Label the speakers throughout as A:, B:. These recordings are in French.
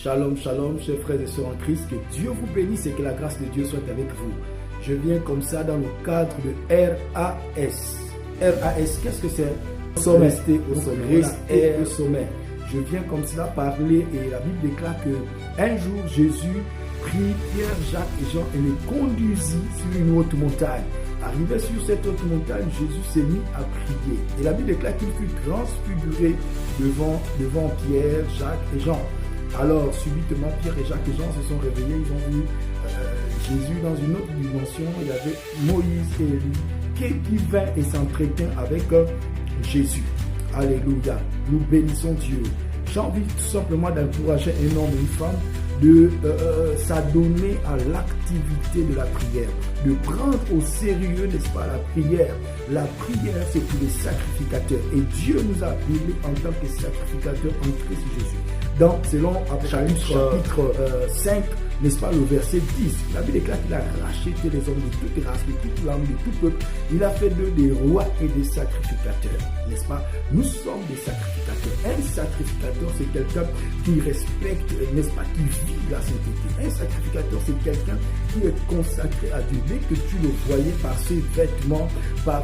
A: Shalom, shalom, chers frères et sœurs en Christ, que Dieu vous bénisse et que la grâce de Dieu soit avec vous. Je viens comme ça dans le cadre de RAS. RAS, qu'est-ce que c'est? Rester au sommet. Rester au sommet. Je viens comme cela parler et la Bible déclare que un jour Jésus prit Pierre, Jacques et Jean et les conduisit sur une haute montagne. Arrivé sur cette haute montagne, Jésus s'est mis à prier. Et la Bible déclare qu'il fut transfiguré devant Pierre, Jacques et Jean. Alors, subitement, Pierre et Jacques et Jean se sont réveillés. Ils ont vu Jésus dans une autre dimension. Il y avait Moïse et Élie qui vint et s'entretint avec Jésus. Alléluia. Nous bénissons Dieu. J'ai envie tout simplement d'encourager un homme et une femme de s'adonner à l'activité de la prière, de prendre au sérieux, n'est-ce pas, la prière. La prière, c'est pour les sacrificateurs. Et Dieu nous a appelés en tant que sacrificateurs en Christ Jésus. Donc, selon Apocalypse chapitre 5, n'est-ce pas, le verset 10, la Bible déclare qu'il a racheté les hommes de toute race, de toute langue, de tout peuple. Il a fait d'eux des rois et des sacrificateurs, n'est-ce pas? Nous sommes des sacrificateurs. Un sacrificateur, c'est quelqu'un qui respecte, n'est-ce pas, qui vit la sainteté. Un sacrificateur, c'est quelqu'un qui est consacré à Dieu. Dès que tu le voyais par ses vêtements, par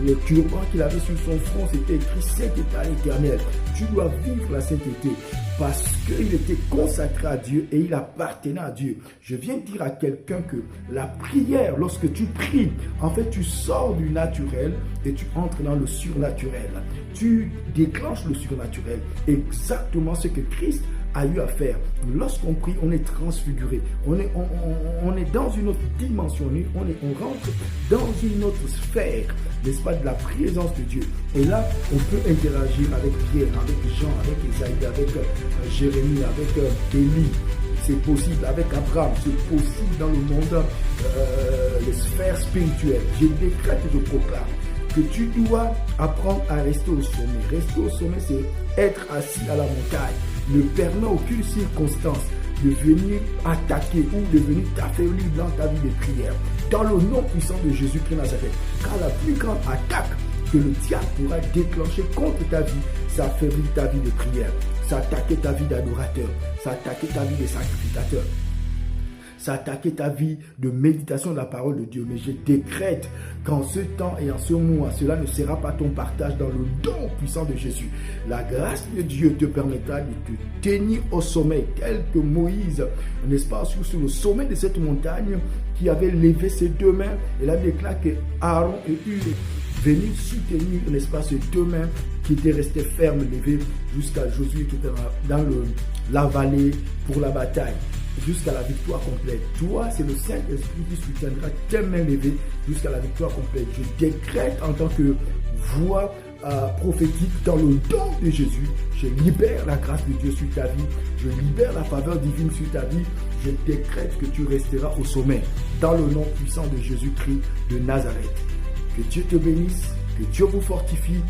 A: le turban qu'il avait sur son front, c'était écrit Saint est à l'Éternel. Tu dois vivre la sainteté parce qu'il était consacré à Dieu et il appartenait à Dieu. Je viens dire à quelqu'un que la prière, lorsque tu pries, en fait, tu sors du naturel et tu entres dans le surnaturel. Tu déclenches le surnaturel. Exactement ce que Christ a eu à faire. Lorsqu'on prie, on est transfiguré. On est dans une autre dimension. On rentre dans une autre sphère, n'est-ce pas, de la présence de Dieu. Et là, on peut interagir avec Pierre, avec Jean, avec Isaïe, avec Jérémie, avec Élie. C'est possible avec Abraham. C'est possible dans le monde, les sphères spirituelles. Je décrète et je proclame que tu dois apprendre à rester au sommet. Rester au sommet, c'est être assis à la montagne. Ne permet aucune circonstance de venir attaquer ou de venir t'affaiblir dans ta vie de prière. Dans le nom puissant de Jésus-Christ Nazareth. Car la plus grande attaque que le diable pourra déclencher contre ta vie, c'est affaiblir ta vie de prière. C'est attaquer ta vie d'adorateur. C'est attaquer ta vie de sacrificateur. C'est attaquer ta vie de méditation de la parole de Dieu. Mais je décrète qu'en ce temps et en ce mois, cela ne sera pas ton partage dans le don puissant de Jésus. La grâce de Dieu te permettra de te tenir au sommet, tel que Moïse, n'est-ce pas, sur le sommet de cette montagne, qui avait levé ses deux mains. Et là, il déclare que Aaron et Hur venir soutenir, n'est-ce pas, ces deux mains qui étaient restées fermes, levées, jusqu'à Josué qui était dans la vallée pour la bataille, jusqu'à la victoire complète. Toi, c'est le Saint-Esprit qui soutiendra tes mains levées jusqu'à la victoire complète. Je décrète en tant que voix prophétique dans le don de Jésus. Je libère la grâce de Dieu sur ta vie. Je libère la faveur divine sur ta vie. Je décrète que tu resteras au sommet dans le nom puissant de Jésus-Christ de Nazareth. Que Dieu te bénisse, que Dieu vous fortifie.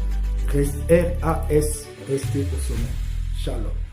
A: RAS, restez au sommet. Shalom.